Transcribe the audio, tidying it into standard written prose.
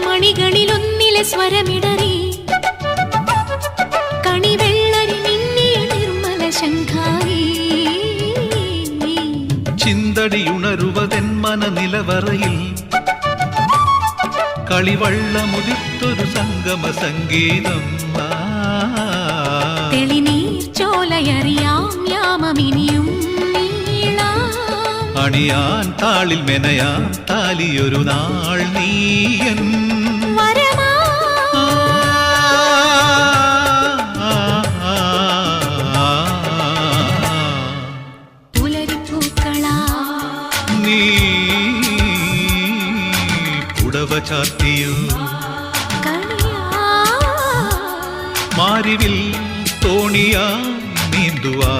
മണികളിലൊന്നിലെ സ്വരമിടറി കണിവെള്ളരി മിന്നിയ നിർമ്മല ശങ്കാരി ചിന്തടിയുണരുവതെൻ മനനിലവറയിൽ കളിവള്ളമുതിർത്തൊരു സംഗമ സംഗീതം തെളിനീർ ചോലയറിയാം യാമമിനിയും അണിയാൻ താളിൽ മെനയാൻ താലിയൊരു നാൾ നീയൻ നീ പുടവ ചാർത്തിയോ മാരിവിൽ തോണിയാ നീന്തുവാ